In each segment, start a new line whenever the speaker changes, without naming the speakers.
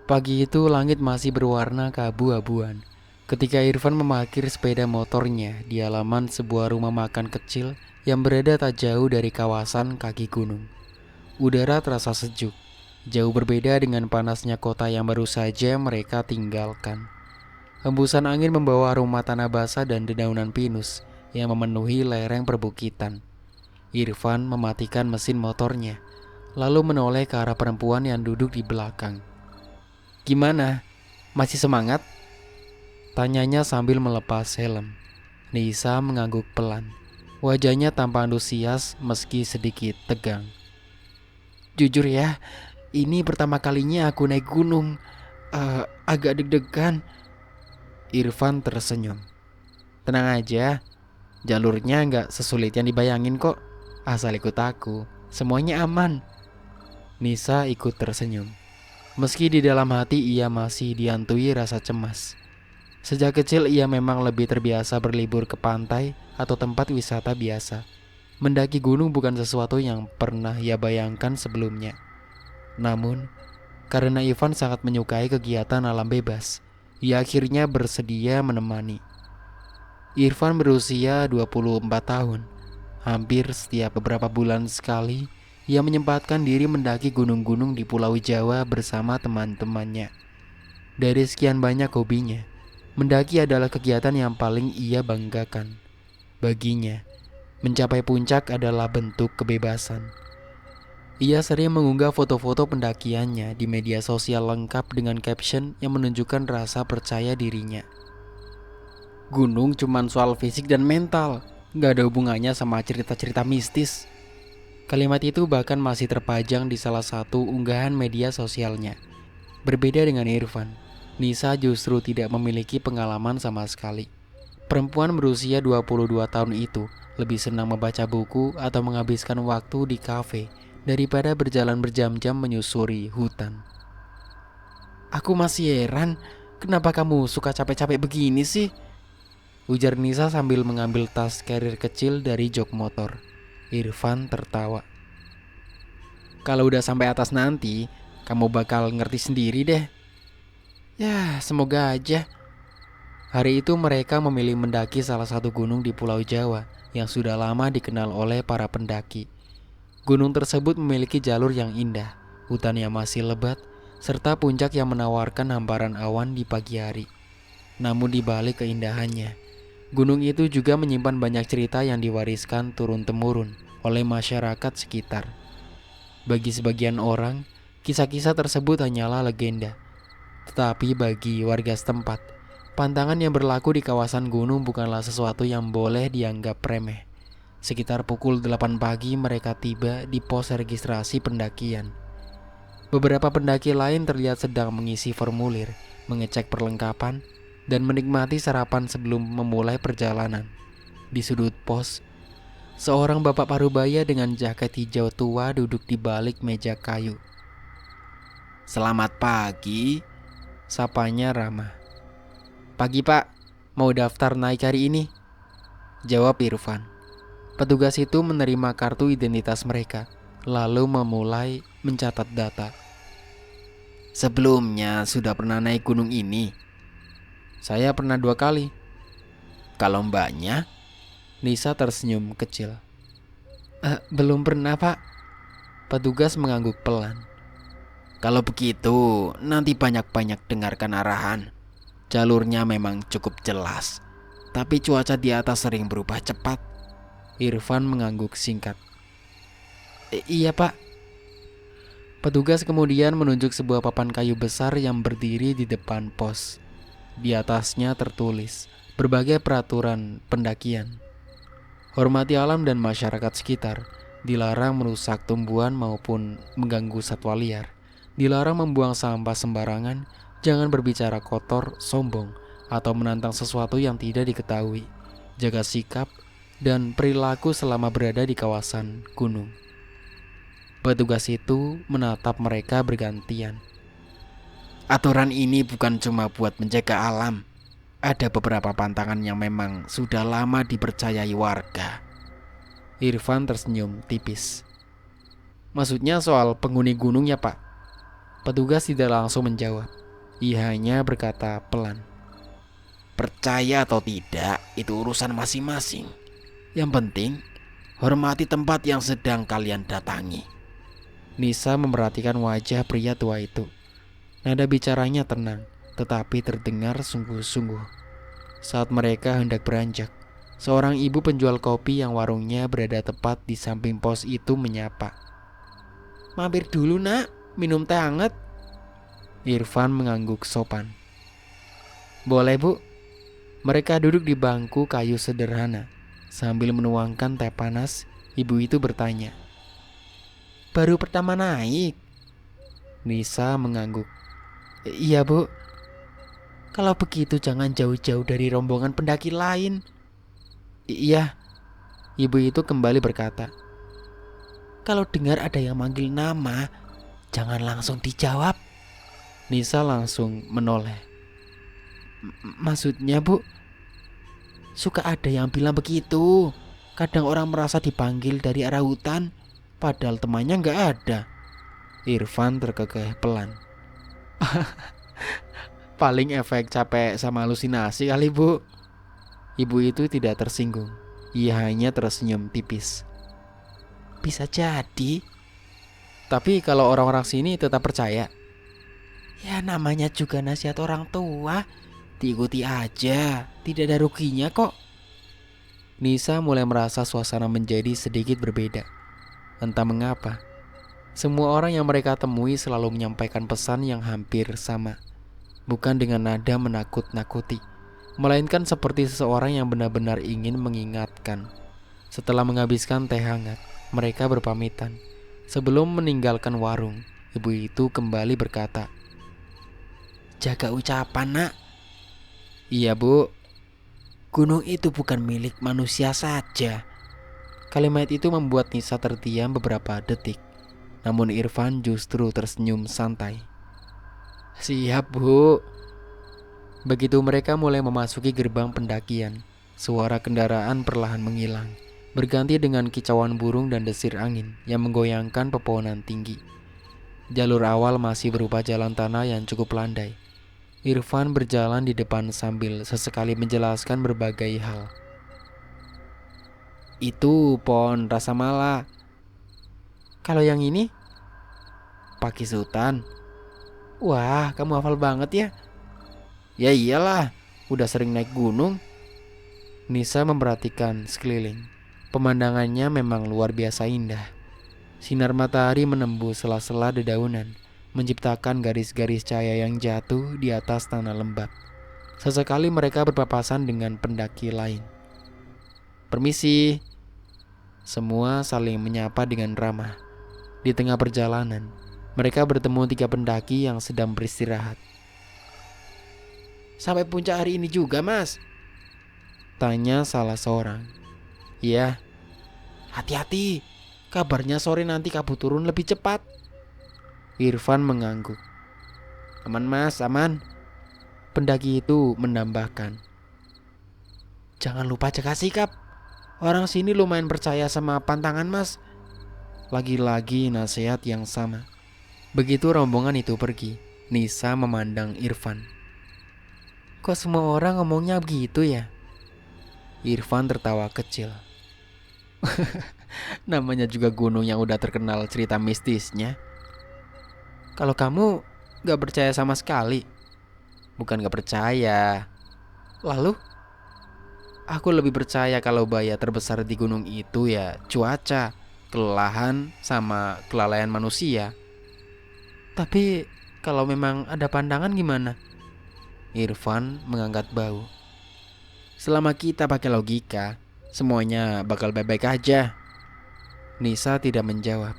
Pagi itu langit masih berwarna keabu-abuan. Ketika Irfan memarkir sepeda motornya di halaman sebuah rumah makan kecil yang berada tak jauh dari kawasan kaki gunung. Udara terasa sejuk, jauh berbeda dengan panasnya kota yang baru saja mereka tinggalkan. Hembusan angin membawa aroma tanah basah dan dedaunan pinus yang memenuhi lereng perbukitan. Irfan mematikan mesin motornya, lalu menoleh ke arah perempuan yang duduk di belakang. "Gimana? Masih semangat?" tanyanya sambil melepas helm. Nisa mengangguk pelan. Wajahnya tampak antusias meski sedikit tegang. "Jujur ya, ini pertama kalinya aku naik gunung. Agak deg-degan." Irfan tersenyum. "Tenang aja, jalurnya nggak sesulit yang dibayangin kok. Asal ikut aku, semuanya aman." Nisa ikut tersenyum. Meski di dalam hati ia masih dihantui rasa cemas. Sejak kecil ia memang lebih terbiasa berlibur ke pantai atau tempat wisata biasa. Mendaki gunung bukan sesuatu yang pernah ia bayangkan sebelumnya. Namun, karena Ivan sangat menyukai kegiatan alam bebas, ia akhirnya bersedia menemani. Irfan berusia 24 tahun. Hampir setiap beberapa bulan sekali, ia menyempatkan diri mendaki gunung-gunung di Pulau Jawa bersama teman-temannya. Dari sekian banyak hobinya, mendaki adalah kegiatan yang paling ia banggakan. Baginya, mencapai puncak adalah bentuk kebebasan. Ia sering mengunggah foto-foto pendakiannya di media sosial lengkap dengan caption yang menunjukkan rasa percaya dirinya. "Gunung cuman soal fisik dan mental, gak ada hubungannya sama cerita-cerita mistis." Kalimat itu bahkan masih terpajang di salah satu unggahan media sosialnya. Berbeda dengan Irfan, Nisa justru tidak memiliki pengalaman sama sekali. Perempuan berusia 22 tahun itu lebih senang membaca buku atau menghabiskan waktu di kafe daripada berjalan berjam-jam menyusuri hutan. "Aku masih heran, kenapa kamu suka capek-capek begini sih?" ujar Nisa sambil mengambil tas carrier kecil dari jok motor. Irfan tertawa. "Kalau udah sampai atas nanti, kamu bakal ngerti sendiri deh." "Ya, semoga aja." Hari itu mereka memilih mendaki salah satu gunung di Pulau Jawa yang sudah lama dikenal oleh para pendaki. Gunung tersebut memiliki jalur yang indah, hutan yang masih lebat, serta puncak yang menawarkan hamparan awan di pagi hari. Namun di balik keindahannya, gunung itu juga menyimpan banyak cerita yang diwariskan turun-temurun oleh masyarakat sekitar. Bagi sebagian orang, kisah-kisah tersebut hanyalah legenda. Tetapi bagi warga setempat, pantangan yang berlaku di kawasan gunung bukanlah sesuatu yang boleh dianggap remeh. Sekitar pukul 8 pagi mereka tiba di pos registrasi pendakian. Beberapa pendaki lain terlihat sedang mengisi formulir, mengecek perlengkapan, dan menikmati sarapan sebelum memulai perjalanan. Di sudut pos, seorang bapak parubaya dengan jaket hijau tua duduk di balik meja kayu. "Selamat pagi," sapanya ramah. "Pagi pak, mau daftar naik hari ini," jawab Irfan. Petugas itu menerima kartu identitas mereka, lalu memulai mencatat data. "Sebelumnya sudah pernah naik gunung ini?" "Saya pernah 2 kali." "Kalau mbaknya?" Nisa tersenyum kecil. Belum pernah pak." Petugas mengangguk pelan. "Kalau begitu, nanti banyak-banyak dengarkan arahan. Jalurnya memang cukup jelas, tapi cuaca di atas sering berubah cepat." Irfan mengangguk singkat. Iya pak." Petugas kemudian menunjuk sebuah papan kayu besar yang berdiri di depan pos. Di atasnya tertulis berbagai peraturan pendakian. Hormati alam dan masyarakat sekitar. Dilarang merusak tumbuhan maupun mengganggu satwa liar. Dilarang membuang sampah sembarangan. Jangan berbicara kotor, sombong, atau menantang sesuatu yang tidak diketahui. Jaga sikap dan perilaku selama berada di kawasan gunung. Petugas itu menatap mereka bergantian. "Aturan ini bukan cuma buat menjaga alam. Ada beberapa pantangan yang memang sudah lama dipercayai warga." Irfan tersenyum tipis. "Maksudnya soal penghuni gunung ya pak?" Petugas tidak langsung menjawab. Ia hanya berkata pelan,
Percaya atau tidak, itu urusan masing-masing. Yang penting, hormati tempat yang sedang kalian datangi.
Nisa memperhatikan wajah pria tua itu. Nada bicaranya tenang, tetapi terdengar sungguh-sungguh. Saat mereka hendak beranjak, seorang ibu penjual kopi yang warungnya berada tepat di samping pos itu menyapa.
Mampir dulu nak, minum teh hangat.
Irfan mengangguk sopan. Boleh bu. Mereka duduk di bangku kayu sederhana. Sambil menuangkan teh panas, ibu itu bertanya.
Baru pertama naik?
Nisa mengangguk. Iya bu.
Kalau begitu jangan jauh-jauh dari rombongan pendaki lain.
Iya. Ibu itu kembali berkata.
Kalau dengar ada yang manggil nama, jangan langsung dijawab.
Nisa langsung menoleh. Maksudnya bu?
Suka ada yang bilang begitu. Kadang orang merasa dipanggil dari arah hutan, padahal temannya gak ada.
Irfan terkekeh pelan. Paling efek capek sama halusinasi kali bu. Ibu itu tidak tersinggung. Ia hanya tersenyum tipis.
Bisa jadi.
Tapi kalau orang-orang sini tetap percaya.
Ya namanya juga nasihat orang tua. Diikuti aja, tidak ada ruginya kok.
Nisa mulai merasa suasana menjadi sedikit berbeda. Entah mengapa, semua orang yang mereka temui selalu menyampaikan pesan yang hampir sama. Bukan dengan nada menakut-nakuti, melainkan seperti seseorang yang benar-benar ingin mengingatkan. Setelah menghabiskan teh hangat, mereka berpamitan. Sebelum meninggalkan warung, ibu itu kembali berkata,
Jaga ucapan nak.
Iya bu.
Gunung itu bukan milik manusia saja.
Kalimat itu membuat Nisa terdiam beberapa detik. Namun Irfan justru tersenyum santai. Siap bu. Begitu mereka mulai memasuki gerbang pendakian, suara kendaraan perlahan menghilang, berganti dengan kicauan burung dan desir angin yang menggoyangkan pepohonan tinggi. Jalur awal masih berupa jalan tanah yang cukup landai. Irfan berjalan di depan sambil sesekali menjelaskan berbagai hal.
Itu pohon rasa mala.
Kalau yang ini?
Pakis hutan.
Wah, kamu hafal banget ya.
Ya iyalah, udah sering naik gunung.
Nisa memperhatikan sekeliling. Pemandangannya memang luar biasa indah. Sinar matahari menembus sela-sela dedaunan, menciptakan garis-garis cahaya yang jatuh di atas tanah lembab. Sesekali mereka berpapasan dengan pendaki lain. Permisi. Semua saling menyapa dengan ramah. Di tengah perjalanan, mereka bertemu 3 pendaki yang sedang beristirahat.
Sampai puncak hari ini juga mas?
Tanya salah seorang. Iya.
Hati-hati, kabarnya sore nanti kabut turun lebih cepat.
Irfan mengangguk.
Aman mas, aman.
Pendaki itu menambahkan.
Jangan lupa jaga sikap. Orang sini lumayan percaya sama pantangan mas.
Lagi-lagi nasihat yang sama. Begitu rombongan itu pergi, Nisa memandang Irfan.
Kok semua orang ngomongnya begitu ya?
Irfan tertawa kecil. Namanya juga gunung yang udah terkenal cerita mistisnya.
Kalau kamu gak percaya sama sekali?
Bukan gak percaya.
Lalu?
Aku lebih percaya kalau bahaya terbesar di gunung itu ya cuaca, kelelahan, sama kelalaian manusia.
Tapi kalau memang ada pandangan gimana?
Irfan mengangkat bahu. Selama kita pakai logika, semuanya bakal baik-baik aja. Nisa tidak menjawab.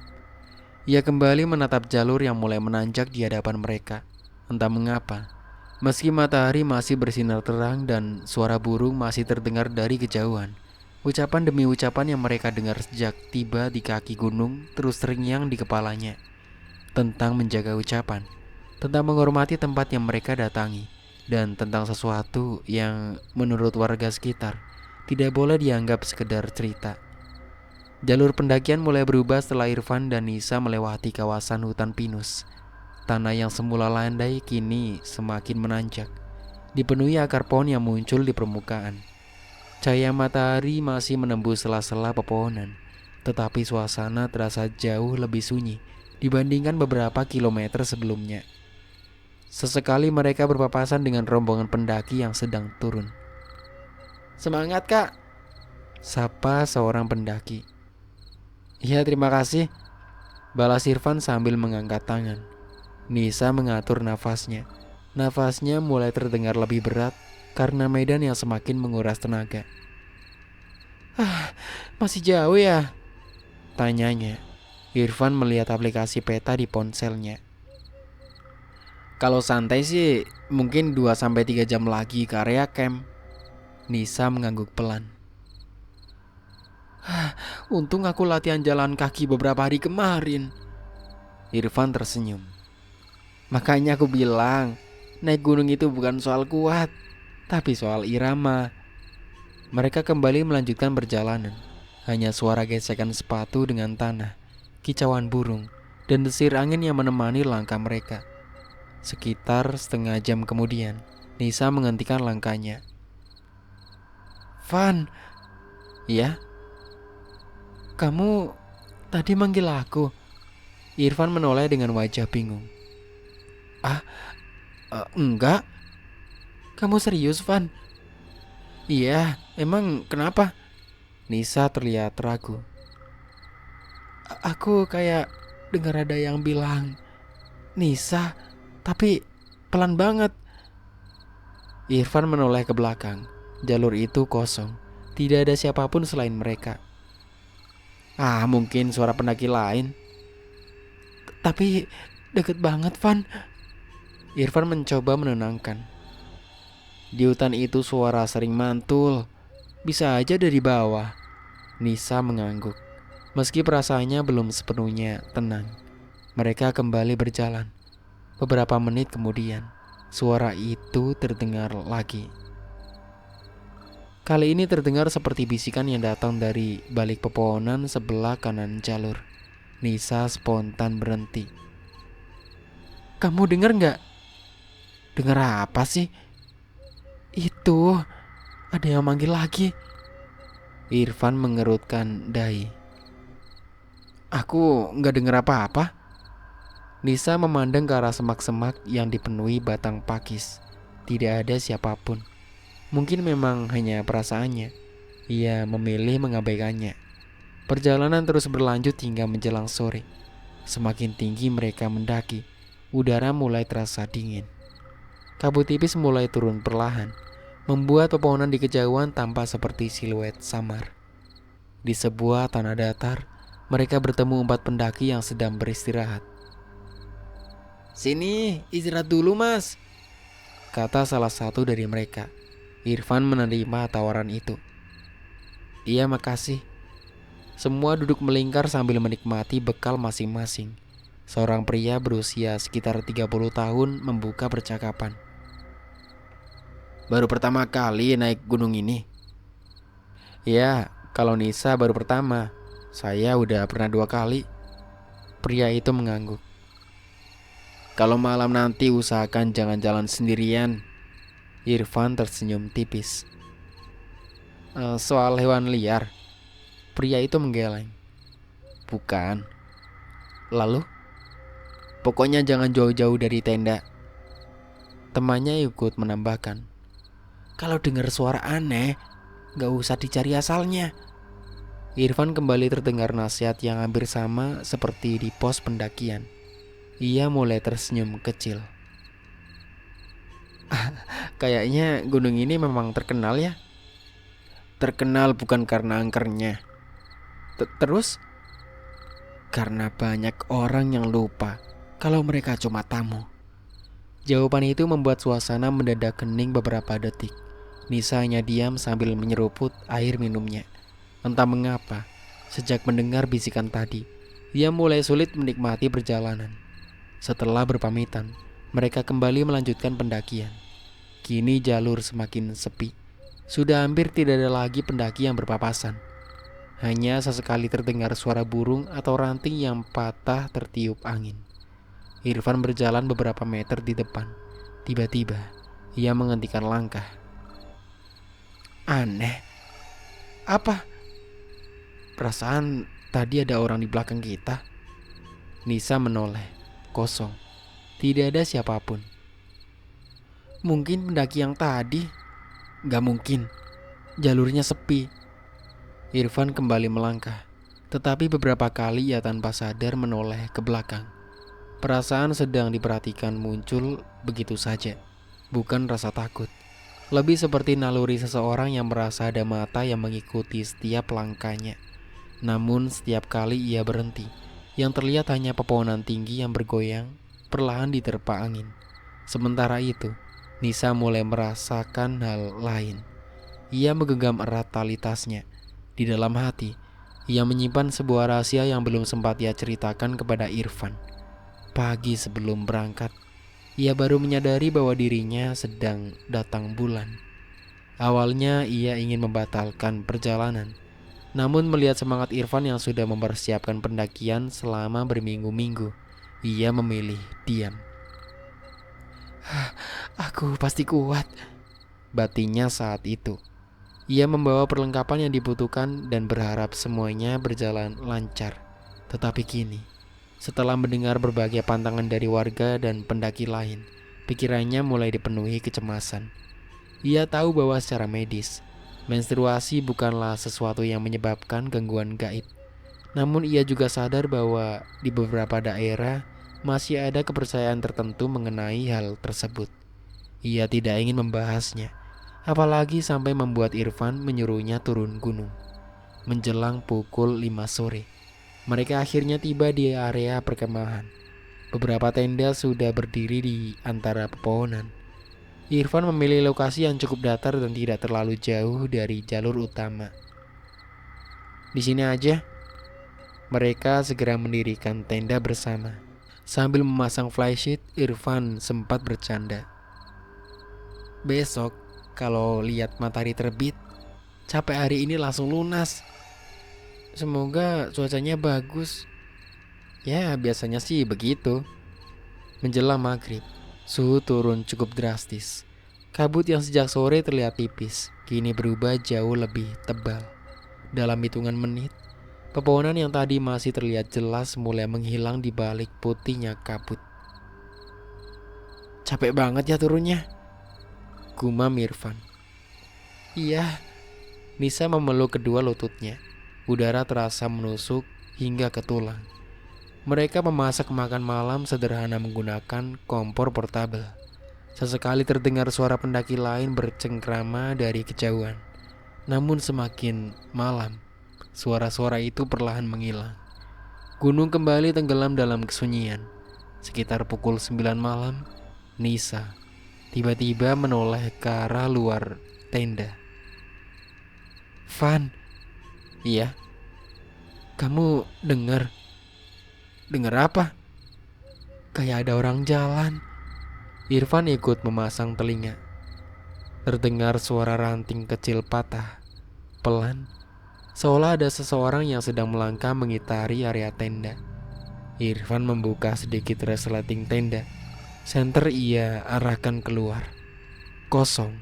Ia kembali menatap jalur yang mulai menanjak di hadapan mereka. Entah mengapa, meski matahari masih bersinar terang dan suara burung masih terdengar dari kejauhan, ucapan demi ucapan yang mereka dengar sejak tiba di kaki gunung terus terngiang di kepalanya. Tentang menjaga ucapan, tentang menghormati tempat yang mereka datangi, dan tentang sesuatu yang menurut warga sekitar tidak boleh dianggap sekedar cerita. Jalur pendakian mulai berubah setelah Irfan dan Nisa melewati kawasan hutan pinus. Tanah yang semula landai kini semakin menanjak, dipenuhi akar pohon yang muncul di permukaan. Cahaya matahari masih menembus sela-sela pepohonan, tetapi suasana terasa jauh lebih sunyi dibandingkan beberapa kilometer sebelumnya. Sesekali mereka berpapasan dengan rombongan pendaki yang sedang turun. "Semangat, Kak!" sapa seorang pendaki. "Iya, terima kasih," balas Irfan sambil mengangkat tangan. Nisa mengatur nafasnya. Nafasnya mulai terdengar lebih berat karena medan yang semakin menguras tenaga. "Masih jauh ya?" tanyanya. Irfan melihat aplikasi peta di ponselnya. "Kalau santai sih mungkin 2-3 jam lagi ke area camp." Nisa mengangguk pelan. "Untung aku latihan jalan kaki beberapa hari kemarin." Irfan tersenyum. "Makanya aku bilang, naik gunung itu bukan soal kuat, tapi soal irama." Mereka kembali melanjutkan perjalanan. Hanya suara gesekan sepatu dengan tanah, kicauan burung, dan desir angin yang menemani langkah mereka. Sekitar setengah jam kemudian, Nisa menghentikan langkahnya. "Van." "Ya?" "Kamu tadi manggil aku?" Irfan menoleh dengan wajah bingung. Enggak." "Kamu serius, Van?" "Iya, emang kenapa?" Nisa terlihat ragu. Aku kayak dengar ada yang bilang Nisa, tapi pelan banget." Irfan menoleh ke belakang. Jalur itu kosong. Tidak ada siapapun selain mereka. Mungkin suara pendaki lain." "Tapi deket banget, Van." Irfan mencoba menenangkan. "Di hutan itu suara sering mantul. Bisa aja dari bawah." Nisa mengangguk. Meski perasaannya belum sepenuhnya tenang, mereka kembali berjalan. Beberapa menit kemudian, suara itu terdengar lagi. Kali ini terdengar seperti bisikan yang datang dari balik pepohonan sebelah kanan jalur. Nisa spontan berhenti. "Kamu dengar nggak?" "Dengar apa sih?" "Itu, ada yang manggil lagi." Irfan mengerutkan dahi. "Aku nggak dengar apa-apa." Nisa memandang ke arah semak-semak yang dipenuhi batang pakis. Tidak ada siapapun. Mungkin memang hanya perasaannya. Ia memilih mengabaikannya. Perjalanan terus berlanjut hingga menjelang sore. Semakin tinggi mereka mendaki, udara mulai terasa dingin. Kabut tipis mulai turun perlahan, membuat pepohonan di kejauhan tampak seperti siluet samar. Di sebuah tanah datar, mereka bertemu 4 pendaki yang sedang beristirahat. "Sini, istirahat dulu, Mas," kata salah satu dari mereka. Irfan menerima tawaran itu. "Iya, makasih." Semua duduk melingkar sambil menikmati bekal masing-masing. Seorang pria berusia sekitar 30 tahun membuka percakapan.
Baru pertama kali naik gunung ini?
"Ya, kalau Nisa baru pertama. Saya udah pernah 2 kali." Pria itu mengangguk.
Kalau malam nanti usahakan jangan jalan sendirian."
Irfan tersenyum tipis. Soal hewan liar?" Pria itu menggeleng.
Bukan.
"Lalu?"
Pokoknya jangan jauh-jauh dari tenda."
Temannya ikut menambahkan.
Kalau dengar suara aneh, gak usah dicari asalnya."
Irfan kembali terdengar nasihat yang hampir sama seperti di pos pendakian. Ia mulai tersenyum kecil. "Kayaknya gunung ini memang terkenal ya?"
Terkenal bukan karena angkernya,
Terus?
karena banyak orang yang lupa kalau mereka cuma tamu."
Jawaban itu membuat suasana mendadak hening beberapa detik. Nisa hanya diam sambil menyeruput air minumnya. Entah mengapa, sejak mendengar bisikan tadi, ia mulai sulit menikmati perjalanan. Setelah berpamitan, mereka kembali melanjutkan pendakian. Kini jalur semakin sepi. Sudah hampir tidak ada lagi pendaki yang berpapasan. Hanya sesekali terdengar suara burung atau ranting yang patah tertiup angin. Irfan berjalan beberapa meter di depan. Tiba-tiba, ia menghentikan langkah. Aneh. Apa? Perasaan tadi ada orang di belakang kita. Nisa menoleh. Kosong. Tidak ada siapapun. Mungkin pendaki yang tadi. Gak mungkin. Jalurnya sepi. Irfan kembali melangkah. Tetapi beberapa kali ia tanpa sadar menoleh ke belakang. Perasaan sedang diperhatikan muncul begitu saja. Bukan rasa takut. Lebih seperti naluri seseorang yang merasa ada mata yang mengikuti setiap langkahnya. Namun setiap kali ia berhenti, yang terlihat hanya pepohonan tinggi yang bergoyang perlahan diterpa angin. Sementara itu, Nisa mulai merasakan hal lain. Ia menggenggam erat tali tasnya. Di dalam hati, ia menyimpan sebuah rahasia yang belum sempat ia ceritakan kepada Irfan. Pagi sebelum berangkat, ia baru menyadari bahwa dirinya sedang datang bulan. Awalnya ia ingin membatalkan perjalanan. Namun melihat semangat Irfan yang sudah mempersiapkan pendakian selama berminggu-minggu, ia memilih diam. Aku pasti kuat, batinnya saat itu. Ia membawa perlengkapan yang dibutuhkan dan berharap semuanya berjalan lancar. Tetapi kini, setelah mendengar berbagai pantangan dari warga dan pendaki lain, pikirannya mulai dipenuhi kecemasan. Ia tahu bahwa secara medis, menstruasi bukanlah sesuatu yang menyebabkan gangguan gaib. Namun ia juga sadar bahwa di beberapa daerah masih ada kepercayaan tertentu mengenai hal tersebut. Ia tidak ingin membahasnya, apalagi sampai membuat Irfan menyuruhnya turun gunung. Menjelang pukul 5 sore, mereka akhirnya tiba di area perkemahan. Beberapa tenda sudah berdiri di antara pepohonan. Irfan memilih lokasi yang cukup datar dan tidak terlalu jauh dari jalur utama. Di sini aja. Mereka segera mendirikan tenda bersama. Sambil memasang flysheet, Irfan sempat bercanda. Besok, kalau lihat matahari terbit, capek hari ini langsung lunas. Semoga cuacanya bagus. Ya, biasanya sih begitu. Menjelang maghrib, suhu turun cukup drastis. Kabut yang sejak sore terlihat tipis, kini berubah jauh lebih tebal. Dalam hitungan menit, pepohonan yang tadi masih terlihat jelas mulai menghilang di balik putihnya kabut. Capek banget ya turunnya, gumam Irfan. Iya, Nisa memeluk kedua lututnya. Udara terasa menusuk hingga ke tulang. Mereka memasak makan malam sederhana menggunakan kompor portabel. Sesekali terdengar suara pendaki lain bercengkrama dari kejauhan. Namun semakin malam, suara-suara itu perlahan menghilang. Gunung kembali tenggelam dalam kesunyian. Sekitar pukul 9 malam, Nisa tiba-tiba menoleh ke arah luar tenda. Van, iya, kamu dengar? Dengar apa? Kayak ada orang jalan. Irfan ikut memasang telinga. Terdengar suara ranting kecil patah, pelan, seolah ada seseorang yang sedang melangkah mengitari area tenda. Irfan membuka sedikit resleting tenda. Senter ia arahkan keluar. Kosong.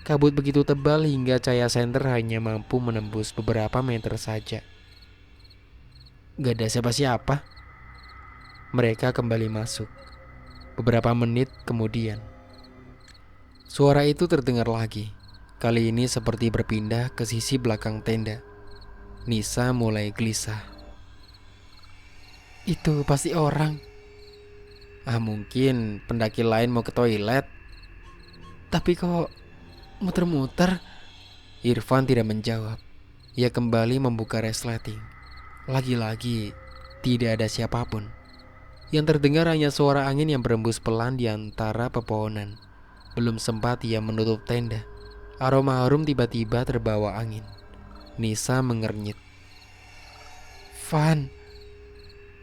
Kabut begitu tebal hingga cahaya senter hanya mampu menembus beberapa meter saja. Gak ada siapa-siapa. Mereka kembali masuk. Beberapa menit kemudian, suara itu terdengar lagi. Kali ini seperti berpindah ke sisi belakang tenda. Nisa mulai gelisah. Itu pasti orang. Mungkin pendaki lain mau ke toilet. Tapi kok muter-muter? Irfan tidak menjawab. Ia kembali membuka resleting. Lagi-lagi tidak ada siapapun. Yang terdengar hanya suara angin yang berembus pelan di antara pepohonan. Belum sempat ia menutup tenda, aroma harum tiba-tiba terbawa angin. Nisa mengernyit. Van.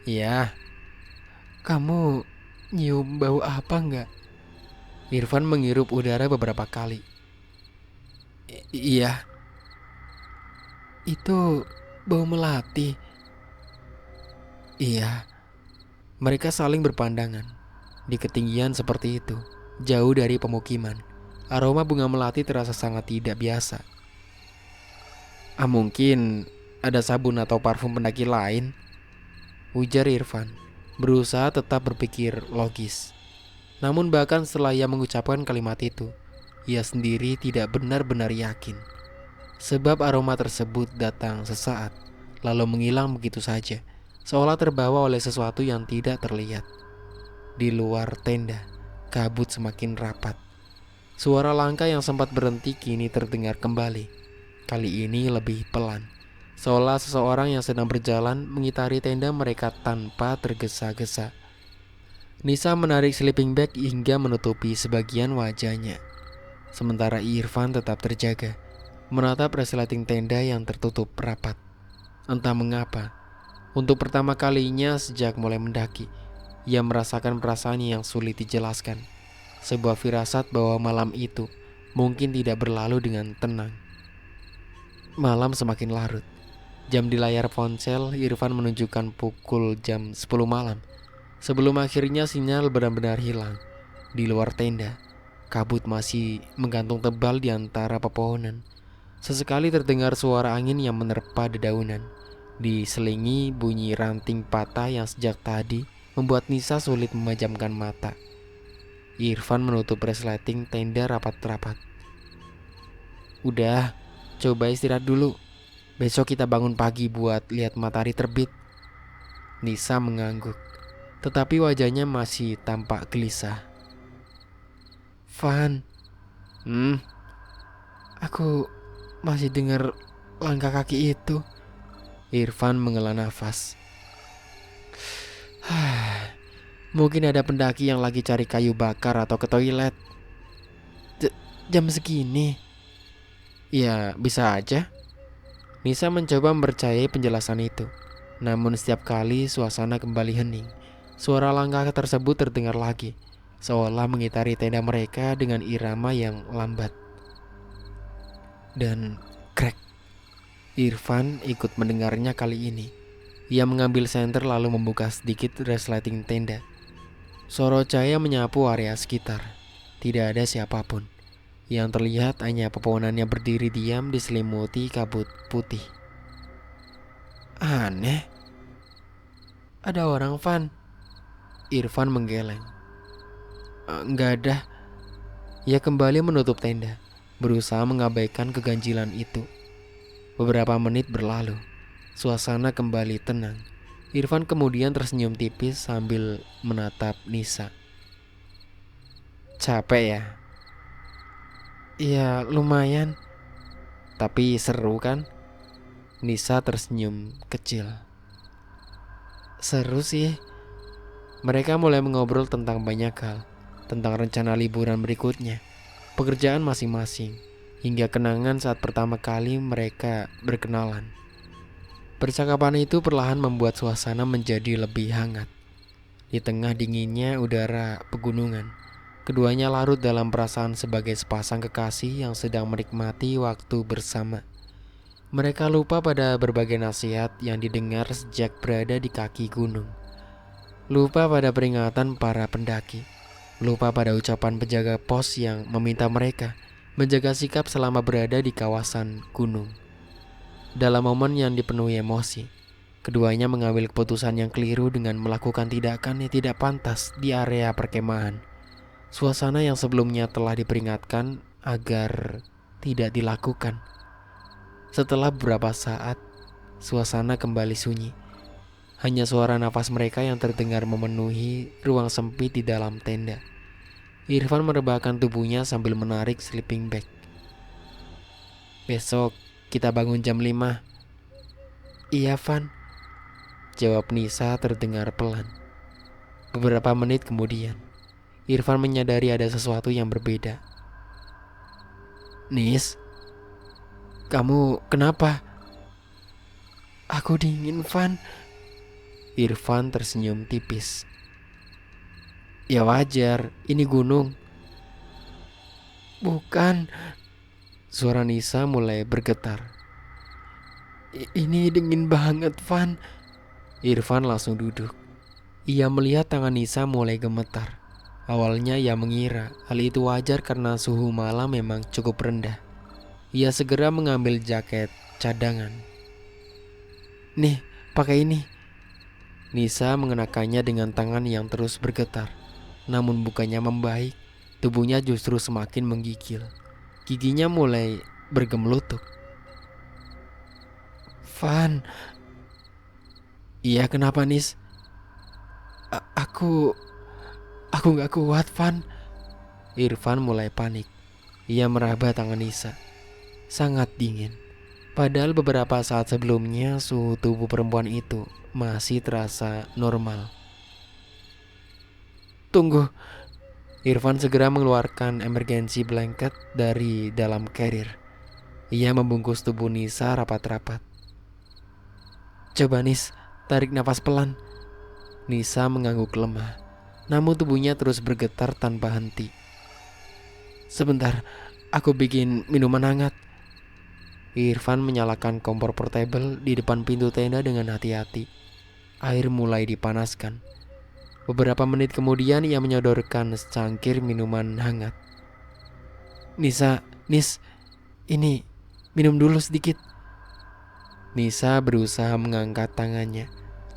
Ya. Kamu nyium bau apa enggak? Irfan menghirup udara beberapa kali. Iya. Itu bau melati. Iya. Mereka saling berpandangan. Di ketinggian seperti itu, jauh dari pemukiman, aroma bunga melati terasa sangat tidak biasa. Mungkin ada sabun atau parfum pendaki lain, ujar Irfan, berusaha tetap berpikir logis. Namun bahkan setelah ia mengucapkan kalimat itu, ia sendiri tidak benar-benar yakin. Sebab aroma tersebut datang sesaat, lalu menghilang begitu saja, seolah terbawa oleh sesuatu yang tidak terlihat. Di luar tenda, kabut semakin rapat. Suara langkah yang sempat berhenti kini terdengar kembali. Kali ini lebih pelan, seolah seseorang yang sedang berjalan mengitari tenda mereka tanpa tergesa-gesa. Nisa menarik sleeping bag hingga menutupi sebagian wajahnya. Sementara Irfan tetap terjaga, menatap resleting tenda yang tertutup rapat. Entah mengapa, untuk pertama kalinya sejak mulai mendaki, ia merasakan perasaan yang sulit dijelaskan. Sebuah firasat bahwa malam itu mungkin tidak berlalu dengan tenang. Malam semakin larut. Jam di layar ponsel Irfan menunjukkan pukul jam 10 malam. Sebelum akhirnya sinyal benar-benar hilang. Di luar tenda, kabut masih menggantung tebal di antara pepohonan. Sesekali terdengar suara angin yang menerpa dedaunan, diselingi bunyi ranting patah yang sejak tadi membuat Nisa sulit memejamkan mata. Irfan menutup resleting tenda rapat-rapat. Udah, coba istirahat dulu. Besok kita bangun pagi buat lihat matahari terbit. Nisa mengangguk, tetapi wajahnya masih tampak gelisah. Van, aku masih dengar langkah kaki itu. Irfan menghela nafas. Mungkin ada pendaki yang lagi cari kayu bakar atau ke toilet. Jam segini? Ya, bisa aja. Nisa mencoba mempercayai penjelasan itu. Namun setiap kali suasana kembali hening, suara langkah tersebut terdengar lagi, seolah mengitari tenda mereka dengan irama yang lambat. Dan krek. Irfan ikut mendengarnya kali ini. Ia mengambil senter lalu membuka sedikit resleting tenda. Sorot cahaya menyapu area sekitar. Tidak ada siapapun. Yang terlihat hanya pepohonannya berdiri diam diselimuti kabut putih. Aneh. Ada orang, Van. Irfan menggeleng. Enggak ada. Ia kembali menutup tenda, berusaha mengabaikan keganjilan itu. Beberapa menit berlalu. Suasana kembali tenang. Irfan kemudian tersenyum tipis sambil menatap Nisa. Capek ya? Ya lumayan. Tapi seru kan? Nisa tersenyum kecil. Seru sih. Mereka mulai mengobrol tentang banyak hal. Tentang rencana liburan berikutnya, pekerjaan masing-masing, hingga kenangan saat pertama kali mereka berkenalan. Percakapan itu perlahan membuat suasana menjadi lebih hangat. Di tengah dinginnya udara pegunungan, keduanya larut dalam perasaan sebagai sepasang kekasih yang sedang menikmati waktu bersama. Mereka lupa pada berbagai nasihat yang didengar sejak berada di kaki gunung. Lupa pada peringatan para pendaki. Lupa pada ucapan penjaga pos yang meminta mereka menjaga sikap selama berada di kawasan gunung. Dalam momen yang dipenuhi emosi, keduanya mengambil keputusan yang keliru dengan melakukan tindakan yang tidak pantas di area perkemahan. Suasana yang sebelumnya telah diperingatkan agar tidak dilakukan. Setelah beberapa saat, suasana kembali sunyi. Hanya suara nafas mereka yang terdengar memenuhi ruang sempit di dalam tenda. Irfan merebahkan tubuhnya sambil menarik sleeping bag. Besok kita bangun jam 5. Iya, Van, jawab Nisa terdengar pelan. Beberapa menit kemudian, Irfan menyadari ada sesuatu yang berbeda. Nis, kamu kenapa? Aku dingin, Van. Irfan tersenyum tipis. Ya wajar, ini gunung. Bukan. Suara Nisa mulai bergetar. Ini dingin banget, Van. Irfan langsung duduk. Ia melihat tangan Nisa mulai gemetar. Awalnya ia mengira hal itu wajar karena suhu malam memang cukup rendah. Ia segera mengambil jaket cadangan. "Nih, pakai ini." Nisa mengenakannya dengan tangan yang terus bergetar. Namun bukannya membaik, tubuhnya justru semakin menggigil. Giginya mulai bergemelutuk. "Van." "Iya, kenapa, Nis?" Aku gak kuat, Van." Irfan mulai panik. Ia meraba tangan Nisa. Sangat dingin. Padahal beberapa saat sebelumnya suhu tubuh perempuan itu masih terasa normal. "Tunggu." Irfan segera mengeluarkan emergency blanket dari dalam carrier. Ia membungkus tubuh Nisa rapat-rapat. "Coba, Nis, tarik nafas pelan." Nisa mengangguk lemah, namun tubuhnya terus bergetar tanpa henti. "Sebentar, aku bikin minuman hangat." Irfan menyalakan kompor portable di depan pintu tenda dengan hati-hati. Air mulai dipanaskan. Beberapa menit kemudian ia menyodorkan secangkir minuman hangat. Nis, ini minum dulu sedikit." Nisa berusaha mengangkat tangannya,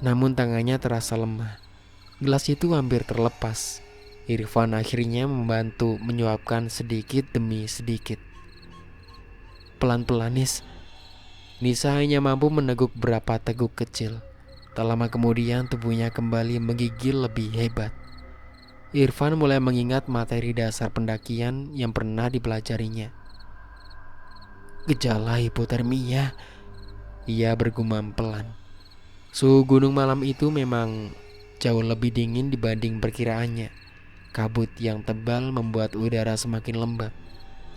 namun tangannya terasa lemah. Gelas itu hampir terlepas. Irfan akhirnya membantu menyuapkan sedikit demi sedikit. "Pelan-pelan, Nis." Nisa hanya mampu meneguk berapa teguk kecil. Tak lama kemudian tubuhnya kembali menggigil lebih hebat. Irfan mulai mengingat materi dasar pendakian yang pernah dipelajarinya. "Gejala hipotermia," ia bergumam pelan. Suhu gunung malam itu memang jauh lebih dingin dibanding perkiraannya. Kabut yang tebal membuat udara semakin lembab.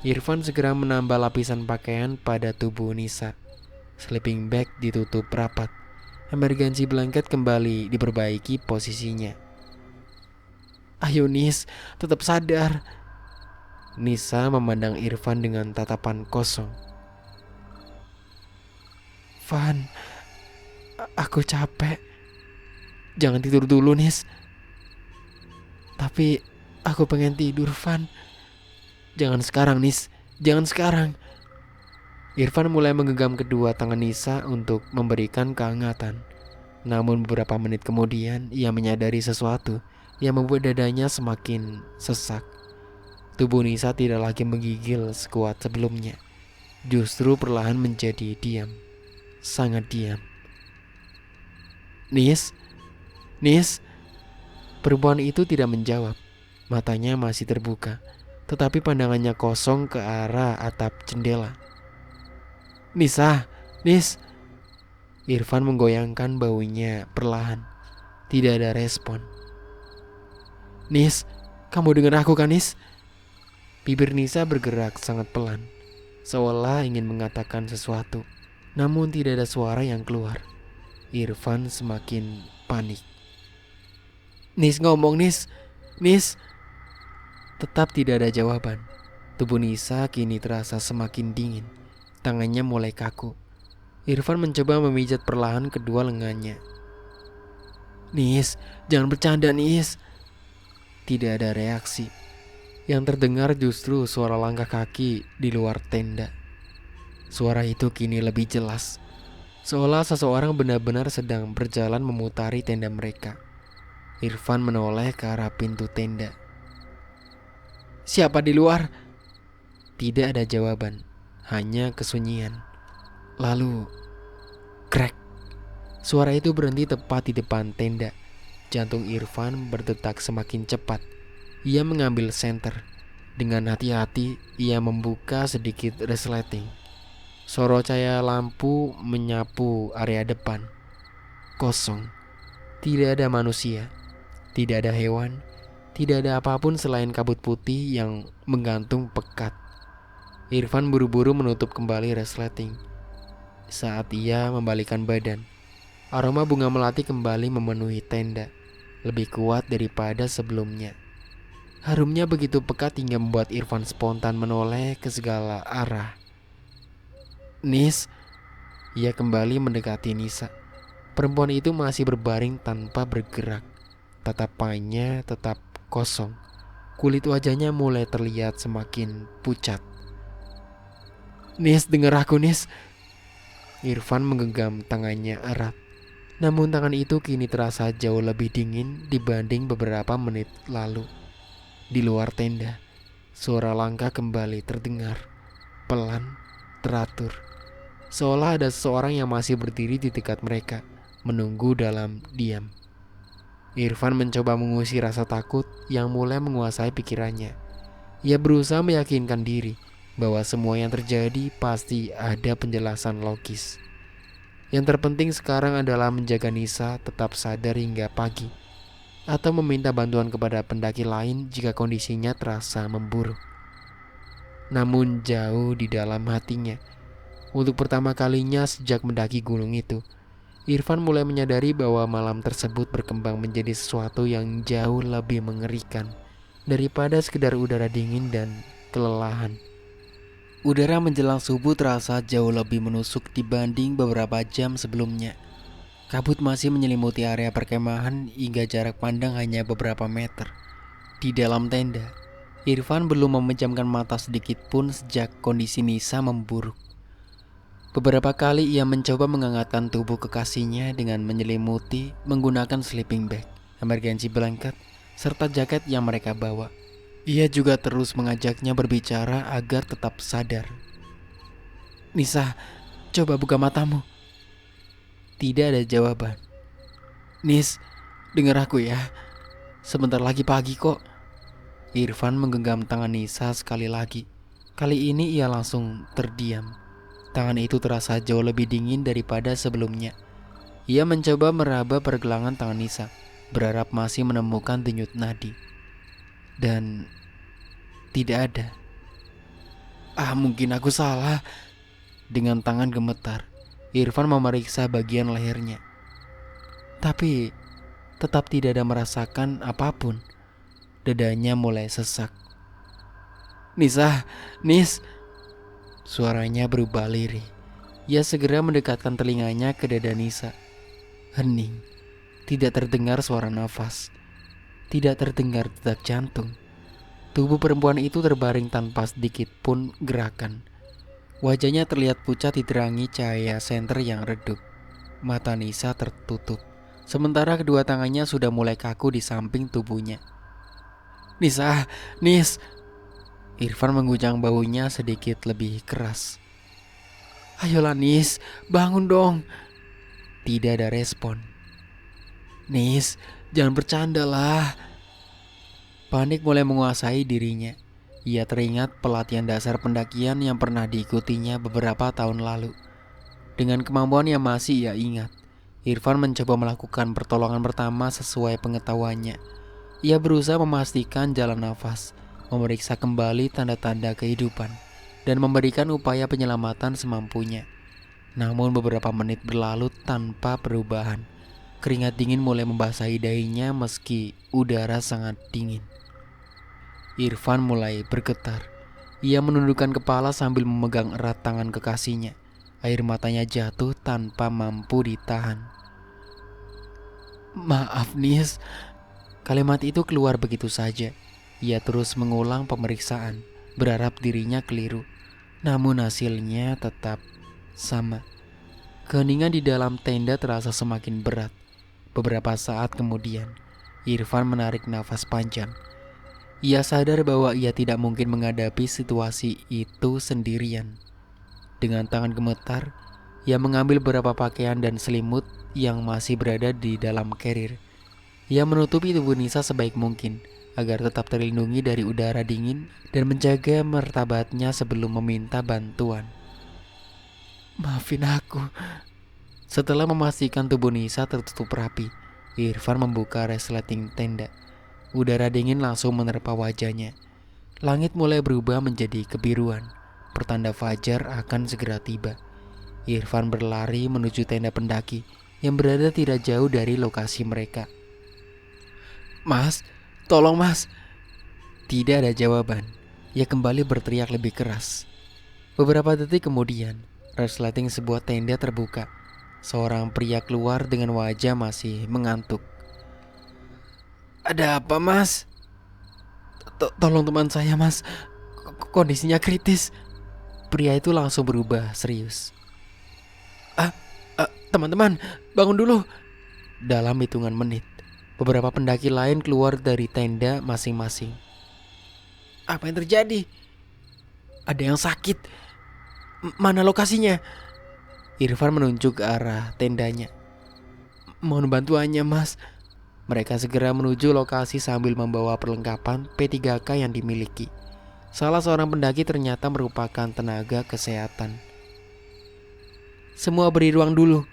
Irfan segera menambah lapisan pakaian pada tubuh Nisa. Sleeping bag ditutup rapat. Emergency blanket kembali diperbaiki posisinya. "Ayo, Nis, tetap sadar." Nisa memandang Irfan dengan tatapan kosong. "Van, aku capek. Jangan tidur dulu, Nis." "Tapi aku pengen tidur, Van." "Jangan sekarang, Nis. Jangan sekarang." Irfan mulai menggenggam kedua tangan Nisa untuk memberikan kehangatan. Namun beberapa menit kemudian ia menyadari sesuatu yang membuat dadanya semakin sesak. Tubuh Nisa tidak lagi menggigil sekuat sebelumnya. Justru perlahan menjadi diam. Sangat diam. "Nis? Nis?" Perempuan itu tidak menjawab. Matanya masih terbuka, tetapi pandangannya kosong ke arah atap jendela. "Nisa, Nis." Irfan menggoyangkan bahunya perlahan. Tidak ada respon. "Nis, kamu dengar aku kan, Nis?" Bibir Nisa bergerak sangat pelan, seolah ingin mengatakan sesuatu, namun tidak ada suara yang keluar. Irfan semakin panik. "Nis, ngomong, Nis. Nis." Tetap tidak ada jawaban. Tubuh Nisa kini terasa semakin dingin. Tangannya mulai kaku. Irfan mencoba memijat perlahan kedua lengannya. "Nis, jangan bercanda, Nis." Tidak ada reaksi. Yang terdengar justru suara langkah kaki di luar tenda. Suara itu kini lebih jelas, seolah seseorang benar-benar sedang berjalan memutari tenda mereka. Irfan menoleh ke arah pintu tenda. "Siapa di luar?" Tidak ada jawaban, hanya kesunyian. Lalu, krek. Suara itu berhenti tepat di depan tenda. Jantung Irfan berdetak semakin cepat. Ia mengambil senter. Dengan hati-hati, ia membuka sedikit resleting. Sorot cahaya lampu menyapu area depan. Kosong. Tidak ada manusia. Tidak ada hewan. Tidak ada apapun selain kabut putih yang menggantung pekat. Irfan buru-buru menutup kembali resleting. Saat ia membalikkan badan, aroma bunga melati kembali memenuhi tenda, lebih kuat daripada sebelumnya. Harumnya begitu pekat hingga membuat Irfan spontan menoleh ke segala arah. "Nis." Ia kembali mendekati Nisa. Perempuan itu masih berbaring tanpa bergerak. tatapannya tetap kosong. Kulit wajahnya mulai terlihat semakin pucat. "Nis, dengar aku, Nis." Irfan menggenggam tangannya erat. Namun tangan itu kini terasa jauh lebih dingin dibanding beberapa menit lalu. Di luar tenda, suara langkah kembali terdengar, pelan, teratur. Seolah ada seseorang yang masih berdiri di dekat mereka, menunggu dalam diam. Irfan mencoba mengusir rasa takut yang mulai menguasai pikirannya. Ia berusaha meyakinkan diri bahwa semua yang terjadi pasti ada penjelasan logis. Yang terpenting sekarang adalah menjaga Nisa tetap sadar hingga pagi, atau meminta bantuan kepada pendaki lain jika kondisinya terasa memburuk. Namun jauh di dalam hatinya, untuk pertama kalinya sejak mendaki gunung itu, Irfan mulai menyadari bahwa malam tersebut berkembang menjadi sesuatu yang jauh lebih mengerikan daripada sekedar udara dingin dan kelelahan. Udara menjelang subuh terasa jauh lebih menusuk dibanding beberapa jam sebelumnya. Kabut masih menyelimuti area perkemahan hingga jarak pandang hanya beberapa meter. Di dalam tenda, Irfan belum memejamkan mata sedikit pun sejak kondisi Nisa memburuk. Beberapa kali ia mencoba menghangatkan tubuh kekasihnya dengan menyelimuti menggunakan sleeping bag, emergency blanket, serta jaket yang mereka bawa. Ia juga terus mengajaknya berbicara agar tetap sadar. "Nisa, coba buka matamu." Tidak ada jawaban. "Nis, dengar aku ya. Sebentar lagi pagi kok." Irfan menggenggam tangan Nisa sekali lagi. Kali ini ia langsung terdiam. Tangan itu terasa jauh lebih dingin daripada sebelumnya. Ia mencoba meraba pergelangan tangan Nisa, berharap masih menemukan denyut nadi. Dan tidak ada. Mungkin aku salah." Dengan tangan gemetar, Irfan memeriksa bagian lehernya. Tapi tetap tidak ada merasakan apapun. Dadanya mulai sesak. "Nisa, Nis." Suaranya berubah lirih. Ia segera mendekatkan telinganya ke dada Nisa. Hening. Tidak terdengar suara nafas. Tidak terdengar detak jantung. Tubuh perempuan itu terbaring tanpa sedikit pun gerakan. Wajahnya terlihat pucat diterangi cahaya senter yang redup. Mata Nisa tertutup, sementara kedua tangannya sudah mulai kaku di samping tubuhnya. "Nisa, Nis." Irfan mengguncang bahunya sedikit lebih keras. "Ayolah Nis, bangun dong." Tidak ada respon. "Nis, jangan bercanda lah." Panik mulai menguasai dirinya. Ia teringat pelatihan dasar pendakian yang pernah diikutinya beberapa tahun lalu. Dengan kemampuan yang masih ia ingat, Irfan mencoba melakukan pertolongan pertama sesuai pengetahuannya. Ia berusaha memastikan jalan nafas, memeriksa kembali tanda-tanda kehidupan, dan memberikan upaya penyelamatan semampunya. Namun beberapa menit berlalu tanpa perubahan. Keringat dingin mulai membasahi dahinya meski udara sangat dingin. Irfan mulai bergetar. Ia menundukkan kepala sambil memegang erat tangan kekasihnya. Air matanya jatuh tanpa mampu ditahan. "Maaf Nis." Kalimat itu keluar begitu saja. Ia terus mengulang pemeriksaan, berharap dirinya keliru. Namun hasilnya tetap sama. Keheningan di dalam tenda terasa semakin berat. Beberapa saat kemudian, Irfan menarik nafas panjang. Ia sadar bahwa ia tidak mungkin menghadapi situasi itu sendirian. Dengan tangan gemetar, ia mengambil beberapa pakaian dan selimut yang masih berada di dalam carrier. Ia menutupi tubuh Nisa sebaik mungkin agar tetap terlindungi dari udara dingin dan menjaga martabatnya sebelum meminta bantuan. "Maafin aku." Setelah memastikan tubuh Nisa tertutup rapi, Irfan membuka resleting tenda. Udara dingin langsung menerpa wajahnya. Langit mulai berubah menjadi kebiruan. Pertanda fajar akan segera tiba. Irfan berlari menuju tenda pendaki yang berada tidak jauh dari lokasi mereka. "Mas, tolong mas." Tidak ada jawaban. Ia kembali berteriak lebih keras. Beberapa detik kemudian, resleting sebuah tenda terbuka. Seorang pria keluar dengan wajah masih mengantuk.
Ada apa, Mas?
Tolong teman saya, Mas. Kondisinya kritis. Pria itu langsung berubah serius. Teman-teman, bangun dulu. Dalam hitungan menit, beberapa pendaki lain keluar dari tenda masing-masing.
Apa yang terjadi?
Ada yang sakit. Mana lokasinya? Irfan menunjuk ke arah tendanya. Mohon bantuannya, Mas. Mereka segera menuju lokasi sambil membawa perlengkapan P3K yang dimiliki. Salah seorang pendaki ternyata merupakan tenaga kesehatan. Semua beri ruang dulu.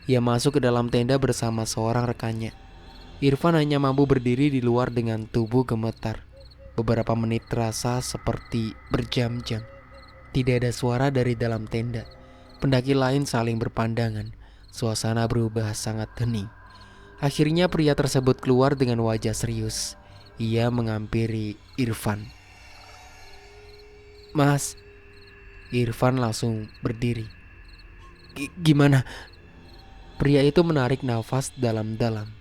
Ia masuk ke dalam tenda bersama seorang rekannya. Irfan hanya mampu berdiri di luar dengan tubuh gemetar. Beberapa menit terasa seperti berjam-jam. Tidak ada suara dari dalam tenda. Pendaki lain saling berpandangan. Suasana berubah sangat hening. Akhirnya pria tersebut keluar dengan wajah serius. Ia menghampiri Irfan. Mas, Irfan langsung berdiri. Gimana? Pria itu menarik nafas dalam-dalam.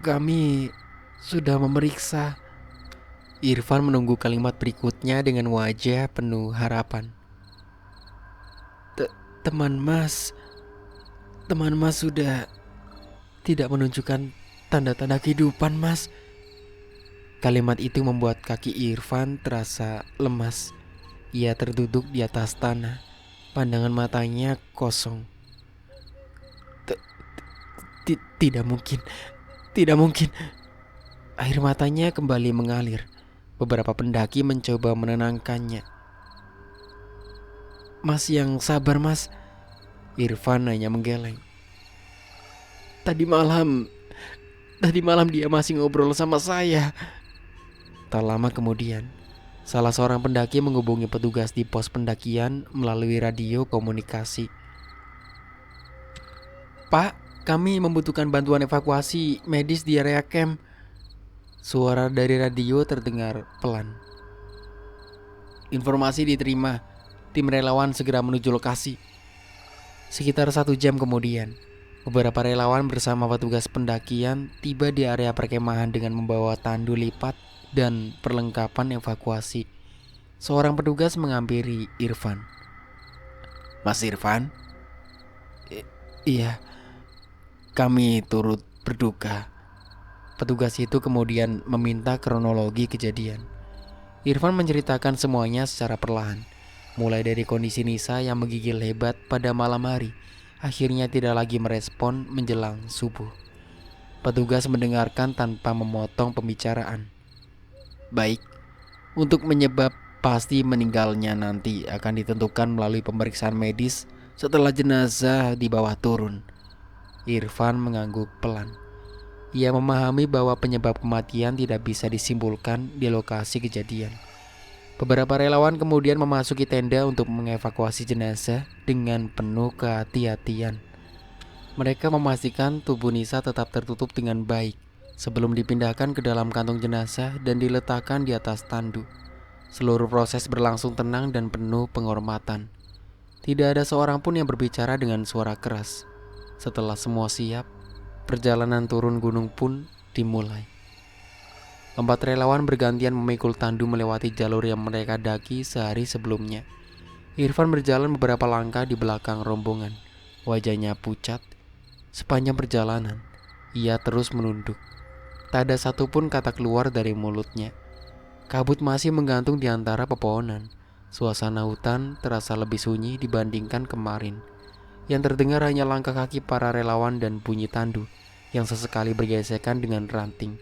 Kami sudah memeriksa. Irfan menunggu kalimat berikutnya dengan wajah penuh harapan. Teman Mas sudah tidak menunjukkan tanda-tanda kehidupan, Mas. Kalimat itu membuat kaki Irfan terasa lemas. Ia terduduk di atas tanah. Pandangan matanya kosong. Tidak mungkin. Tidak mungkin. Air matanya kembali mengalir. Beberapa pendaki mencoba menenangkannya. Mas yang sabar, Mas. Irfan hanya menggeleng. Tadi malam dia masih ngobrol sama saya. Tak lama kemudian, salah seorang pendaki menghubungi petugas di pos pendakian melalui radio komunikasi. Pak, kami membutuhkan bantuan evakuasi medis di area camp. Suara dari radio terdengar pelan. Informasi diterima. Tim relawan segera menuju lokasi. Sekitar 1 jam kemudian, beberapa relawan bersama petugas pendakian tiba di area perkemahan dengan membawa tandu lipat dan perlengkapan evakuasi. Seorang petugas menghampiri Irfan.
Mas Irfan?
Iya, kami turut berduka. Petugas itu kemudian meminta kronologi kejadian. Irfan menceritakan semuanya secara perlahan. Mulai dari kondisi Nisa yang menggigil hebat pada malam hari, akhirnya tidak lagi merespon menjelang subuh. Petugas mendengarkan tanpa memotong pembicaraan. Baik, untuk penyebab pasti meninggalnya nanti akan ditentukan melalui pemeriksaan medis setelah jenazah di bawah turun. Irfan mengangguk pelan. Ia memahami bahwa penyebab kematian tidak bisa disimpulkan di lokasi kejadian. Beberapa relawan kemudian memasuki tenda untuk mengevakuasi jenazah dengan penuh kehati-hatian. Mereka memastikan tubuh Nisa tetap tertutup dengan baik sebelum dipindahkan ke dalam kantung jenazah dan diletakkan di atas tandu. Seluruh proses berlangsung tenang dan penuh penghormatan. Tidak ada seorang pun yang berbicara dengan suara keras. Setelah semua siap, perjalanan turun gunung pun dimulai. 4 relawan bergantian memikul tandu melewati jalur yang mereka daki sehari sebelumnya. Irfan berjalan beberapa langkah di belakang rombongan. Wajahnya pucat. Sepanjang perjalanan, ia terus menunduk. Tak ada satupun kata keluar dari mulutnya. Kabut masih menggantung di antara pepohonan. Suasana hutan terasa lebih sunyi dibandingkan kemarin. Yang terdengar hanya langkah kaki para relawan dan bunyi tandu yang sesekali bergesekan dengan ranting.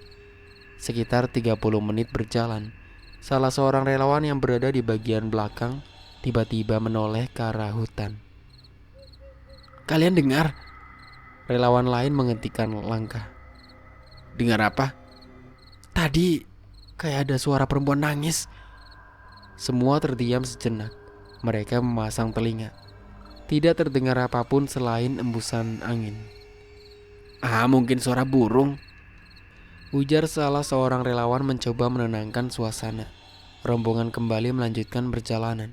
Sekitar 30 menit berjalan, salah seorang relawan yang berada di bagian belakang tiba-tiba menoleh ke arah hutan. Kalian dengar? Relawan lain menghentikan langkah. Dengar apa? Tadi kayak ada suara perempuan nangis. Semua terdiam sejenak. Mereka memasang telinga. Tidak terdengar apapun selain embusan angin. Mungkin suara burung, ujar salah seorang relawan mencoba menenangkan suasana. Rombongan kembali melanjutkan perjalanan.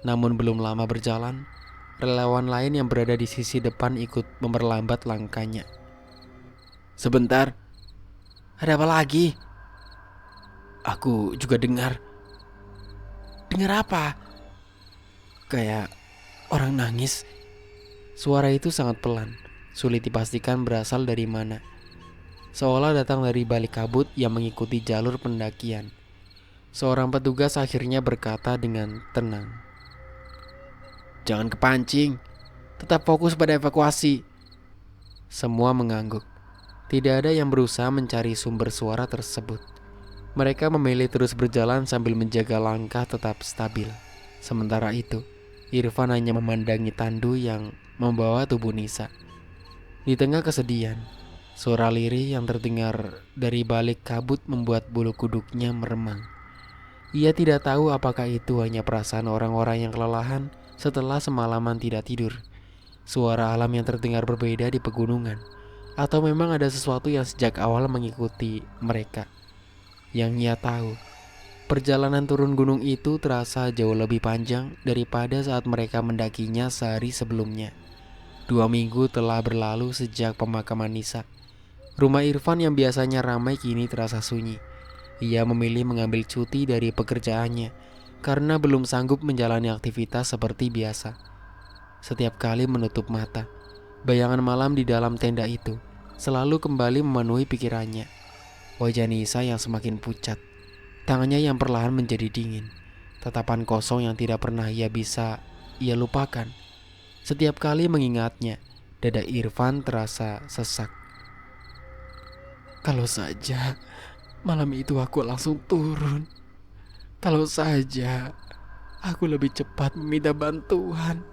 Namun belum lama berjalan, relawan lain yang berada di sisi depan ikut memperlambat langkahnya.
Sebentar, ada apa lagi? Aku juga dengar. Dengar apa? Kayak orang nangis.
Suara itu sangat pelan, sulit dipastikan berasal dari mana. Seolah datang dari balik kabut yang mengikuti jalur pendakian. Seorang petugas akhirnya berkata dengan tenang.
Jangan kepancing. Tetap fokus pada evakuasi.
Semua mengangguk. Tidak ada yang berusaha mencari sumber suara tersebut. Mereka memilih terus berjalan sambil menjaga langkah tetap stabil. Sementara itu, Irfan hanya memandangi tandu yang membawa tubuh Nisa. Di tengah kesedihan, suara lirih yang terdengar dari balik kabut membuat bulu kuduknya meremang. Ia tidak tahu apakah itu hanya perasaan orang-orang yang kelelahan setelah semalaman tidak tidur, suara alam yang terdengar berbeda di pegunungan, atau memang ada sesuatu yang sejak awal mengikuti mereka. Yang ia tahu, perjalanan turun gunung itu terasa jauh lebih panjang daripada saat mereka mendakinya sehari sebelumnya. 2 minggu telah berlalu sejak pemakaman Nisa. Rumah Irfan yang biasanya ramai kini terasa sunyi. Ia memilih mengambil cuti dari pekerjaannya karena belum sanggup menjalani aktivitas seperti biasa. Setiap kali menutup mata, bayangan malam di dalam tenda itu selalu kembali memenuhi pikirannya. Wajah Nisa yang semakin pucat, tangannya yang perlahan menjadi dingin, tatapan kosong yang tidak pernah ia lupakan. Setiap kali mengingatnya, dada Irfan terasa sesak. Kalau saja malam itu aku langsung turun. Kalau saja aku lebih cepat meminta bantuan.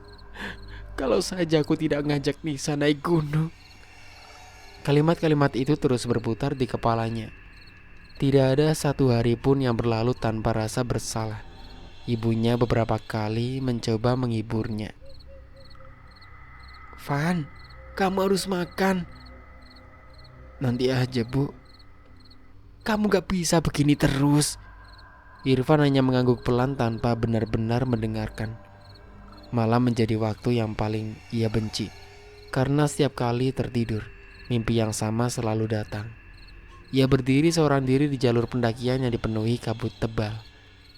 Kalau saja aku tidak ngajak Nisa naik gunung. Kalimat-kalimat itu terus berputar di kepalanya. Tidak ada satu hari pun yang berlalu tanpa rasa bersalah. Ibunya beberapa kali mencoba menghiburnya. Van, kamu harus makan. Nanti aja, Bu. Kamu gak bisa begini terus. Irfan hanya mengangguk pelan tanpa benar-benar mendengarkan. Malam menjadi waktu yang paling ia benci, karena setiap kali tertidur, mimpi yang sama selalu datang. Ia berdiri seorang diri di jalur pendakian yang dipenuhi kabut tebal.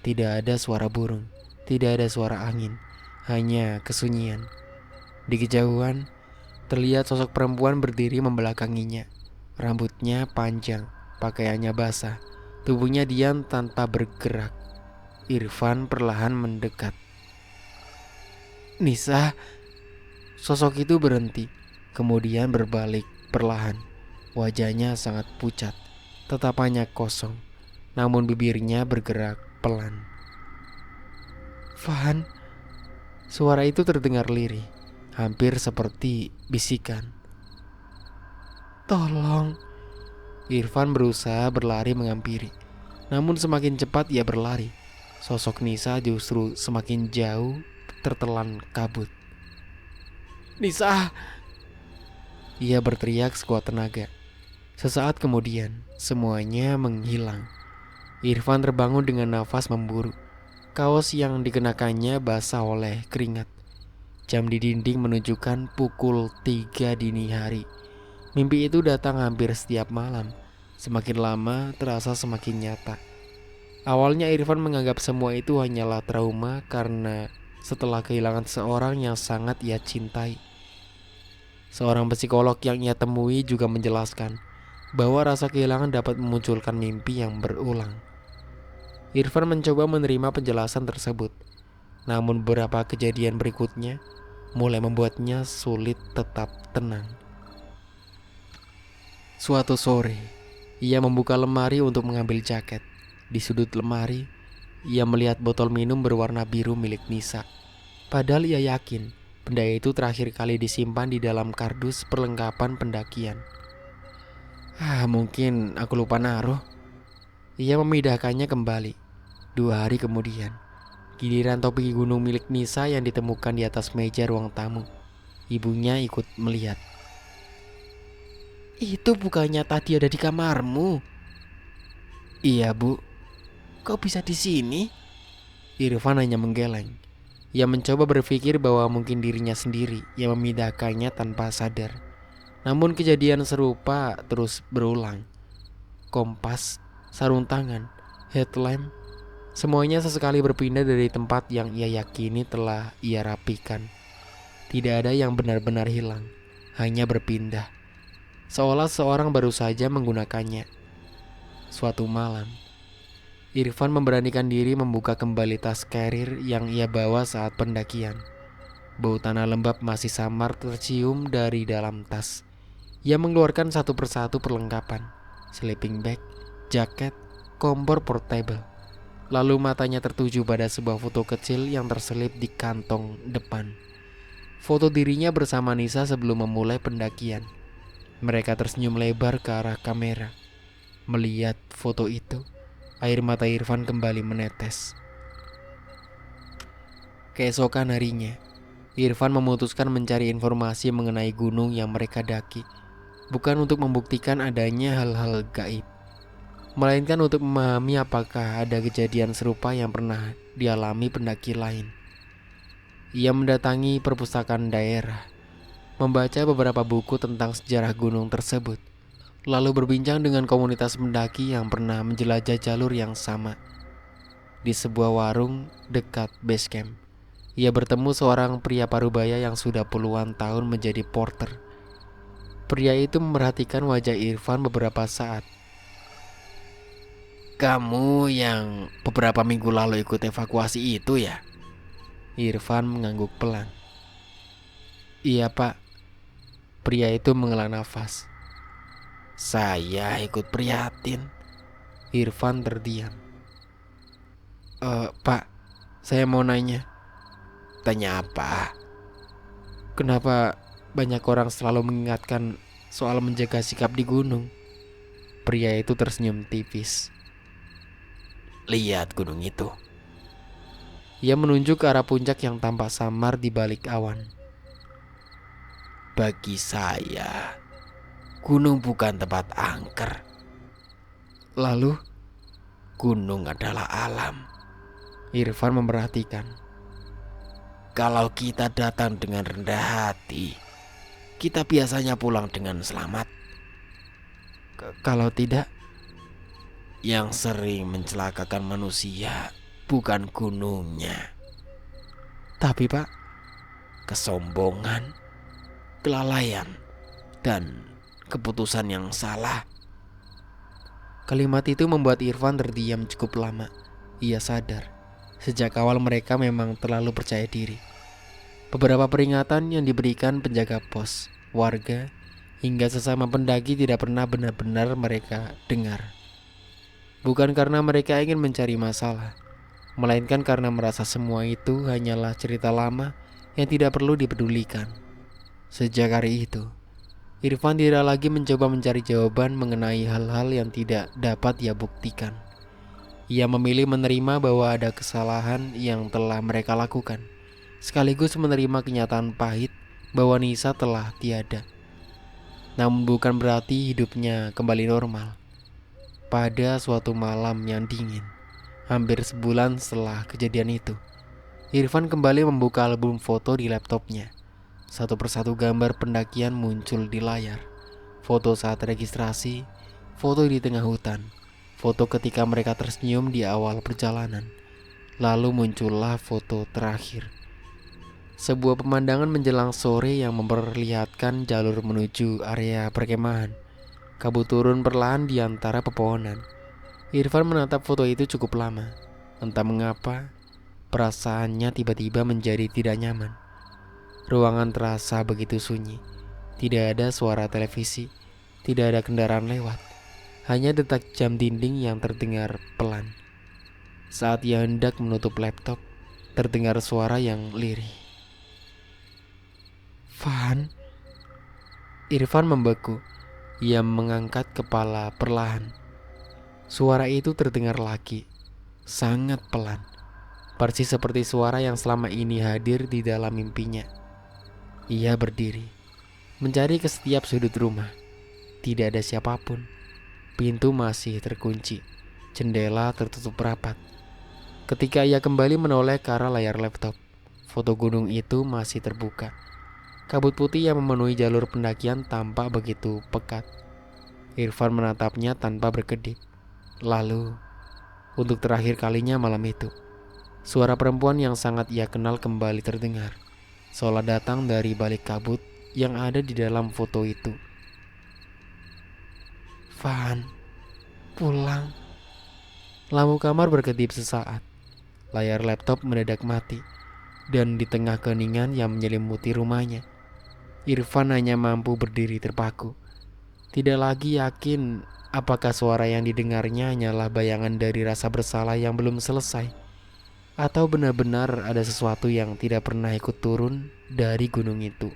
Tidak ada suara burung, tidak ada suara angin, hanya kesunyian. Di kejauhan, terlihat sosok perempuan berdiri membelakanginya. Rambutnya panjang, pakaiannya basah, tubuhnya diam tanpa bergerak. Irfan perlahan mendekat. Nisa. Sosok itu berhenti, kemudian berbalik perlahan. Wajahnya sangat pucat, tatapannya kosong, namun bibirnya bergerak pelan. Van. Suara itu terdengar lirih, hampir seperti bisikan. Tolong. Irfan berusaha berlari menghampiri, namun semakin cepat ia berlari, sosok Nisa justru semakin jauh tertelan kabut. Nisa! Ia berteriak sekuat tenaga. Sesaat kemudian, semuanya menghilang. Irfan terbangun dengan nafas memburu. Kaos yang dikenakannya basah oleh keringat. Jam di dinding menunjukkan pukul 3 dini hari. Mimpi itu datang hampir setiap malam. Semakin lama terasa semakin nyata. Awalnya Irfan menganggap semua itu hanyalah trauma karena setelah kehilangan seorang yang sangat ia cintai. Seorang psikolog yang ia temui juga menjelaskan bahwa rasa kehilangan dapat memunculkan mimpi yang berulang. Irfan mencoba menerima penjelasan tersebut, namun beberapa kejadian berikutnya mulai membuatnya sulit tetap tenang. Suatu sore, ia membuka lemari untuk mengambil jaket. Di sudut lemari, ia melihat botol minum berwarna biru milik Nisa. Padahal ia yakin benda itu terakhir kali disimpan di dalam kardus perlengkapan pendakian. Mungkin aku lupa naruh. Ia memindahkannya kembali. 2 hari kemudian, giliran topi gunung milik Nisa yang ditemukan di atas meja ruang tamu. Ibunya ikut melihat. Itu bukannya tadi ada di kamarmu? Iya, Bu. Kok bisa di sini? Irfan hanya menggeleng. Ia mencoba berpikir bahwa mungkin dirinya sendiri yang memindahkannya tanpa sadar. Namun kejadian serupa terus berulang. Kompas, sarung tangan, headlamp, semuanya sesekali berpindah dari tempat yang ia yakini telah ia rapikan. Tidak ada yang benar-benar hilang, hanya berpindah, seolah seorang baru saja menggunakannya. Suatu malam, Irfan memberanikan diri membuka kembali tas carrier yang ia bawa saat pendakian. Bau tanah lembab masih samar tercium dari dalam tas. Ia mengeluarkan satu persatu perlengkapan, sleeping bag, jaket, kompor portable. Lalu matanya tertuju pada sebuah foto kecil yang terselip di kantong depan. Foto dirinya bersama Nisa sebelum memulai pendakian. Mereka tersenyum lebar ke arah kamera. Melihat foto itu, air mata Irfan kembali menetes. Keesokan harinya, Irfan memutuskan mencari informasi mengenai gunung yang mereka daki. Bukan untuk membuktikan adanya hal-hal gaib, melainkan untuk memahami apakah ada kejadian serupa yang pernah dialami pendaki lain. Ia mendatangi perpustakaan daerah, membaca beberapa buku tentang sejarah gunung tersebut, lalu berbincang dengan komunitas pendaki yang pernah menjelajah jalur yang sama. Di sebuah warung dekat base camp, ia bertemu seorang pria parubaya yang sudah puluhan tahun menjadi porter. Pria itu memerhatikan wajah Irfan beberapa saat.
Kamu yang beberapa minggu lalu ikut evakuasi itu ya?
Irfan mengangguk pelan. Iya pak. Pria itu menghela nafas.
Saya ikut prihatin.
Irfan terdiam. Pak, saya mau nanya.
Tanya apa?
Kenapa banyak orang selalu mengingatkan soal menjaga sikap di gunung? Pria itu tersenyum tipis.
Lihat gunung itu.
Ia menunjuk ke arah puncak yang tampak samar di balik awan.
Bagi saya, gunung bukan tempat angker.
Lalu,
gunung adalah alam.
Irfan memperhatikan.
Kalau kita datang dengan rendah hati, kita biasanya pulang dengan selamat.
Kalau tidak,
yang sering mencelakakan manusia bukan gunungnya,
tapi pak,
kesombongan, kelalaian, dan keputusan yang salah.
Kalimat itu membuat Irfan terdiam cukup lama. Ia sadar, sejak awal mereka memang terlalu percaya diri. Beberapa peringatan yang diberikan penjaga pos, warga, hingga sesama pendaki tidak pernah benar-benar mereka dengar. Bukan karena mereka ingin mencari masalah, melainkan karena merasa semua itu hanyalah cerita lama yang tidak perlu dipedulikan. Sejak hari itu, Irfan tidak lagi mencoba mencari jawaban mengenai hal-hal yang tidak dapat ia buktikan. Ia memilih menerima bahwa ada kesalahan yang telah mereka lakukan, sekaligus menerima kenyataan pahit bahwa Nisa telah tiada. Namun bukan berarti hidupnya kembali normal. Pada suatu malam yang dingin, hampir sebulan setelah kejadian itu, Irfan kembali membuka album foto di laptopnya. Satu persatu gambar pendakian muncul di layar. Foto saat registrasi, foto di tengah hutan, foto ketika mereka tersenyum di awal perjalanan. Lalu muncullah foto terakhir. Sebuah pemandangan menjelang sore yang memperlihatkan jalur menuju area perkemahan. Kabut turun perlahan di antara pepohonan. Irfan menatap foto itu cukup lama. Entah mengapa, perasaannya tiba-tiba menjadi tidak nyaman. Ruangan terasa begitu sunyi. Tidak ada suara televisi, tidak ada kendaraan lewat. Hanya detak jam dinding yang terdengar pelan. Saat ia hendak menutup laptop, terdengar suara yang lirih. Van? Irfan membeku. Ia mengangkat kepala perlahan. Suara itu terdengar lagi, sangat pelan, persis seperti suara yang selama ini hadir di dalam mimpinya. Ia berdiri, mencari ke setiap sudut rumah. Tidak ada siapapun. Pintu masih terkunci, jendela tertutup rapat. Ketika ia kembali menoleh ke arah layar laptop, foto gunung itu masih terbuka. Kabut putih yang memenuhi jalur pendakian tampak begitu pekat. Irfan menatapnya tanpa berkedip. Lalu, untuk terakhir kalinya malam itu, suara perempuan yang sangat ia kenal kembali terdengar, seolah datang dari balik kabut yang ada di dalam foto itu. "Van, pulang." Lampu kamar berkedip sesaat. Layar laptop mendadak mati. Dan di tengah keheningan yang menyelimuti rumahnya, Irfan hanya mampu berdiri terpaku. Tidak lagi yakin apakah suara yang didengarnya hanyalah bayangan dari rasa bersalah yang belum selesai, atau benar-benar ada sesuatu yang tidak pernah ikut turun dari gunung itu.